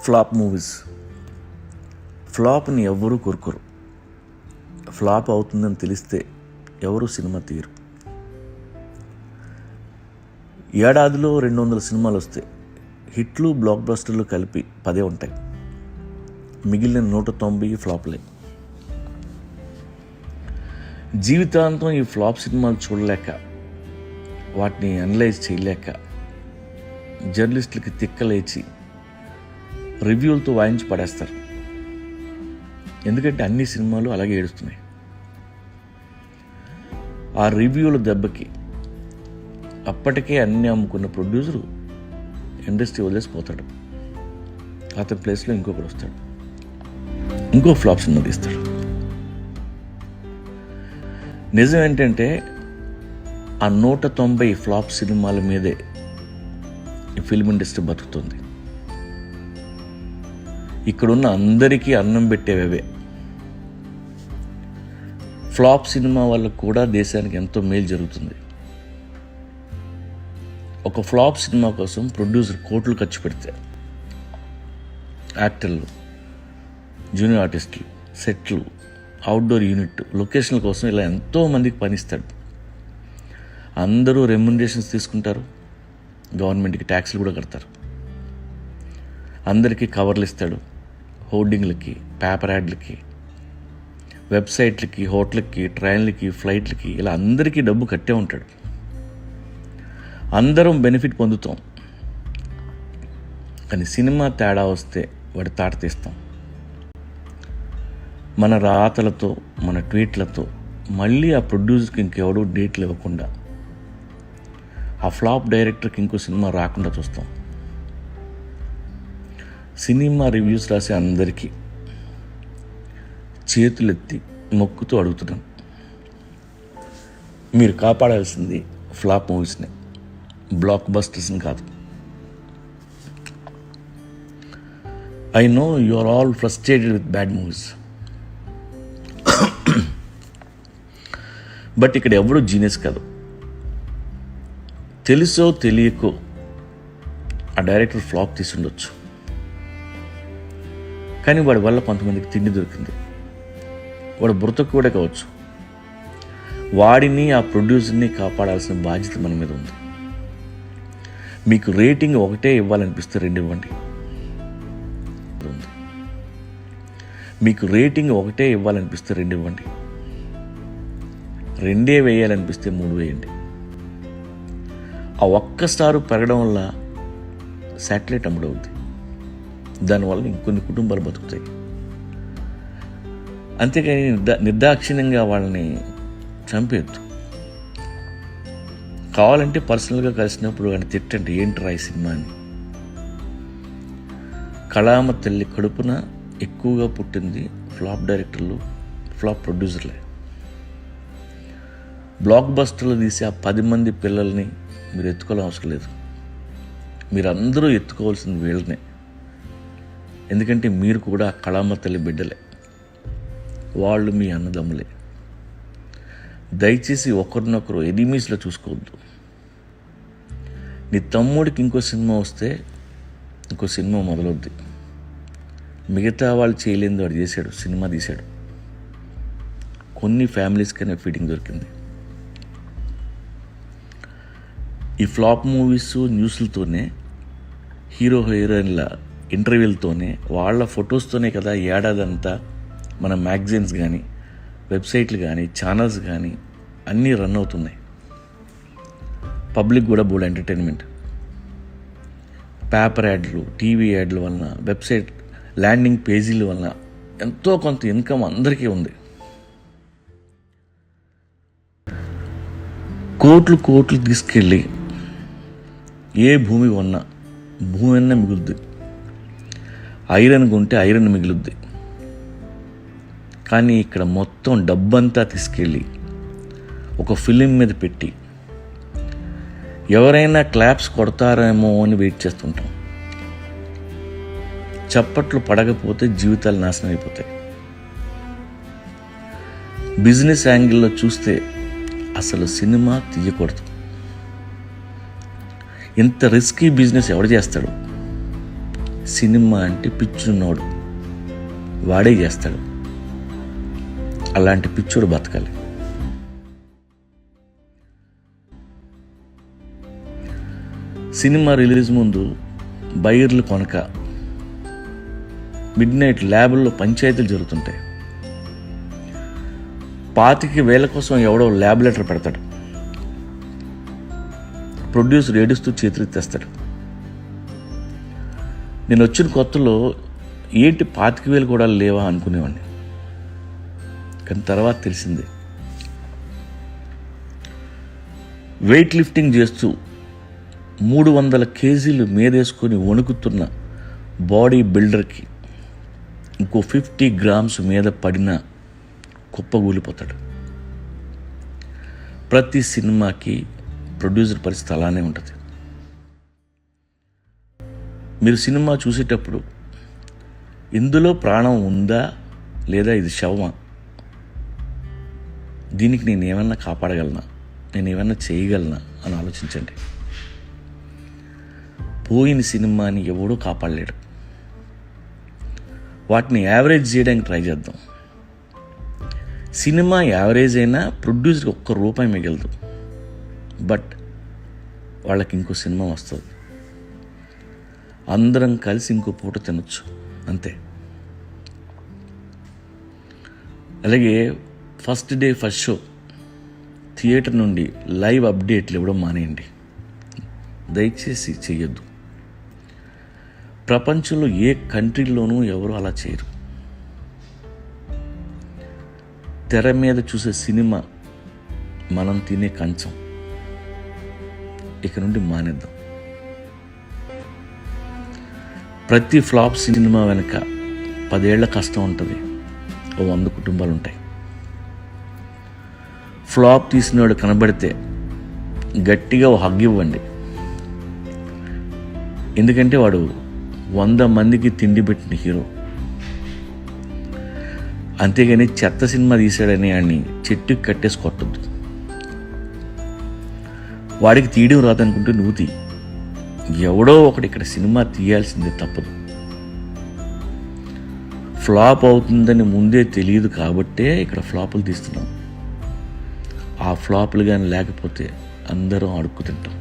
Flop movies. ఫ్లాప్ని ఎవ్వరూ కోరుకోరు. Flop అవుతుందని తెలిస్తే ఎవరు సినిమా తీయరు. ఏడాదిలో 200 సినిమాలు వస్తాయి. హిట్లు బ్లాక్ బస్టర్లు కలిపి 10 ఉంటాయి. మిగిలిన 190 ఫ్లాప్లే. జీవితాంతం ఈ ఫ్లాప్ సినిమాలు చూడలేక, వాటిని అనలైజ్ చేయలేక జర్నలిస్టులకి తిక్కలేచి రివ్యూలతో వాయించి పడేస్తారు. ఎందుకంటే అన్ని సినిమాలు అలాగే ఏడుస్తున్నాయి. ఆ రివ్యూల దెబ్బకి అప్పటికే అన్నీ అమ్ముకున్న ప్రొడ్యూసరు ఇండస్ట్రీ వదిలేసిపోతాడు. అతని ప్లేస్లో ఇంకొకరు వస్తాడు, ఇంకో ఫ్లాప్ సినిమా తీస్తాడు. నిజం ఏంటంటే ఆ 190 ఫ్లాప్ సినిమాల మీదే ఈ ఫిల్మ్ ఇండస్ట్రీ బతుకుతుంది. ఇక్కడున్న అందరికీ అన్నం పెట్టేవే. ఫ్లాప్ సినిమా వల్ల కూడా దేశానికి ఎంతో మేలు జరుగుతుంది. ఒక ఫ్లాప్ సినిమా కోసం ప్రొడ్యూసర్ కోట్లు ఖర్చు పెడితే యాక్టర్లు, జూనియర్ ఆర్టిస్టులు, సెట్లు, అవుట్డోర్ యూనిట్, లొకేషన్ల కోసం ఇలా ఎంతో మందికి పనిస్తాడు. అందరూ రెమ్యునరేషన్స్ తీసుకుంటారు, గవర్నమెంట్కి ట్యాక్స్లు కూడా కడతారు. అందరికీ కవర్లు ఇస్తాడు, హోర్డింగ్లకి, పేపర్ యాడ్లకి, వెబ్సైట్లకి, హోటల్కి, ట్రైన్లకి, ఫ్లైట్లకి, ఇలా అందరికీ డబ్బు కట్టే ఉంటాడు. అందరం బెనిఫిట్ పొందుతాం. కానీ సినిమా తేడా వస్తే వాడి తాట తీస్తాం. మన రాతలతో, మన ట్వీట్లతో మళ్ళీ ఆ ప్రొడ్యూసర్కి ఇంకెవడూ డేట్లు ఇవ్వకుండా, ఆ ఫ్లాప్ డైరెక్టర్కి ఇంకో సినిమా రాకుండా చూస్తాం. సినిమా రివ్యూస్ రాసే అందరికీ చేతులెత్తి మొక్కుతూ అడుగుతున్నాను, మీరు కాపాడాల్సింది ఫ్లాప్ మూవీస్ని, బ్లాక్ బస్టర్స్ని కాదు. I know you are all frustrated with bad movies, but ఇక్కడ ఎవరు జీనియస్ కాదు. తెలుసో తెలియకో ఆ డైరెక్టర్ ఫ్లాప్ తీసి ఉండొచ్చు, కానీ వాడి వల్ల కొంతమందికి తిండి దొరికింది. వాడు బ్రతుకు కూడా కావచ్చు. వాడిని, ఆ ప్రొడ్యూసర్ని కాపాడాల్సిన బాధ్యత మన మీద ఉంది. మీకు రేటింగ్ 1 ఇవ్వాలనిపిస్తే 2 ఇవ్వండి. మీకు రేటింగ్ 1 ఇవ్వాలనిపిస్తే 2 ఇవ్వండి. 2 వేయాలనిపిస్తే 3 వేయండి. ఆ ఒక్క స్టారు పెరగడం వల్ల శాటిలైట్ అమ్ముడవుద్ది. దానివల్ల ఇంకొన్ని కుటుంబాలు బతుకుతాయి. అంతేకాని నిర్దాక్షిణ్యంగా వాళ్ళని చంపేయద్దు. కావాలంటే పర్సనల్గా కలిసినప్పుడు ఆయన తిట్టండి, ఏంట్రా ఈ సినిమా అని. కళామ తల్లి కడుపున ఎక్కువగా పుట్టింది ఫ్లాప్ డైరెక్టర్లు, ఫ్లాప్ ప్రొడ్యూసర్లే. బ్లాక్ బస్టర్లు తీసి ఆ 10 మంది పిల్లల్ని మీరు ఎత్తుకోవాల్సిన అవసరం లేదు. మీరందరూ ఎత్తుకోవాల్సింది వీళ్ళనే. ఎందుకంటే మీరు కూడా ఆ కళామ తల్లి బిడ్డలే, వాళ్ళు మీ అన్నదమ్ములే. దయచేసి ఒకరినొకరు ఎనిమీస్లో చూసుకోవద్దు. నీ తమ్ముడికి ఇంకో సినిమా వస్తే ఇంకో సినిమా మొదలవుద్ది. మిగతా వాళ్ళు చేయలేని వాడు చేశాడు, సినిమా తీశాడు. కొన్ని ఫ్యామిలీస్కైనా ఫీడింగ్ దొరికింది. ఈ ఫ్లాప్ మూవీస్ న్యూస్లతోనే, హీరో హీరోయిన్ల ఇంటర్వ్యూలతోనే, వాళ్ళ ఫొటోస్తోనే కదా ఏడాదంతా మన మ్యాగజైన్స్ కానీ, వెబ్సైట్లు కానీ, ఛానల్స్ కానీ అన్నీ రన్ అవుతున్నాయి. పబ్లిక్ కూడా బోల్డ్ ఎంటర్టైన్మెంట్. పేపర్ యాడ్లు, టీవీ యాడ్ల వలన, వెబ్సైట్ ల్యాండింగ్ పేజీల వలన ఎంతో కొంత ఇన్కమ్ అందరికీ ఉంది. కోట్లు తీసుకెళ్ళి ఏ భూమి కొన్నా భూమి అన్నా మిగులుద్ది. ఐరన్ కొంటే ఐరన్ మిగులుద్ది. కానీ ఇక్కడ మొత్తం డబ్బంతా తీసుకెళ్ళి ఒక ఫిలిం మీద పెట్టి ఎవరైనా క్లాప్స్ కొడతారేమో అని వెయిట్ చేస్తుంటాం. చప్పట్లు పడకపోతే జీవితాలు నాశనం అయిపోతాయి. బిజినెస్ యాంగిల్లో చూస్తే అసలు సినిమా తీయకూడదు. ఇంత రిస్కీ బిజినెస్ ఎవడు చేస్తాడు? సినిమా అంటే పిచ్చున్నోడు వాడే చేస్తాడు. అలాంటి పిచ్చోడు బతకాలి. సినిమా రిలీజ్ ముందు బయర్లు కొనక మిడ్ నైట్ ల్యాబ్ల్లో పంచాయతీలు జరుగుతుంటాయి. 25,000 కోసం ఎవడో ల్యాబ్ లెటర్ పెడతాడు. ప్రొడ్యూసర్ ఏడుస్తూ చేతులెత్తేస్తాడు. నేను వచ్చిన కొత్తలో ఏంటి 25,000 కూడా లేవా అనుకునేవాడిని. కానీ తర్వాత తెలిసింది, వెయిట్ లిఫ్టింగ్ చేస్తూ 300 కేజీలు మీదేసుకొని వణుకుతున్న బాడీ బిల్డర్కి ఇంకో 50 గ్రామ్స్ మీద పడిన కుప్పగూలిపోతాడు. ప్రతి సినిమాకి ప్రొడ్యూసర్ పరిస్థితి అలానే ఉంటుంది. మీరు సినిమా చూసేటప్పుడు ఇందులో ప్రాణం ఉందా లేదా ఇది శవమా, దీనికి నేను ఏమన్నా కాపాడగలనా, నేను ఏమన్నా చేయగలనా అని ఆలోచించండి. పోయిన సినిమాని ఎవడూ కాపాడలేడు. వాటిని యావరేజ్ చేయడానికి ట్రై చేద్దాం. సినిమా యావరేజ్ అయినా ప్రొడ్యూసర్కి ₹1 మిగలదు. బట్ వాళ్ళకి ఇంకో సినిమా వస్తుంది, అందరం కలిసి ఇంకో పూట తినొచ్చు, అంతే. అలాగే first day first show theatre నుండి లైవ్ అప్డేట్లు ఇవ్వడం మానేయండి, దయచేసి చెయ్యొద్దు. ప్రపంచంలో ఏ కంట్రీలోనూ ఎవరు అలా చేయరు. తెర మీద చూసే సినిమా మనం తినే కంచం, ఇక నుండి మానేద్దాం. ప్రతి ఫ్లాప్ సినిమా వెనుక 10 ఏళ్ల కష్టం ఉంటుంది, 100 కుటుంబాలు ఉంటాయి. ఫ్లాప్ తీసినవాడు కనబడితే గట్టిగా హగ్ ఇవ్వండి, ఎందుకంటే వాడు 100 మందికి తిండి పెట్టిన హీరో. అంతేగాని చెత్త సినిమా తీశాడని వాడిని చెట్టుకి కట్టేసి కొట్టద్దు. వాడికి తీయడం రాదనుకుంటే నువ్వు తీ, ఎవడో ఒకటి ఇక్కడ సినిమా తీయాల్సిందే, తప్పదు. ఫ్లాప్ అవుతుందని ముందే తెలియదు కాబట్టే ఇక్కడ ఫ్లాపులు తీస్తున్నాం. ఆ ఫ్లాపులు కానీ లేకపోతే అందరం అడుక్కు తింటాం.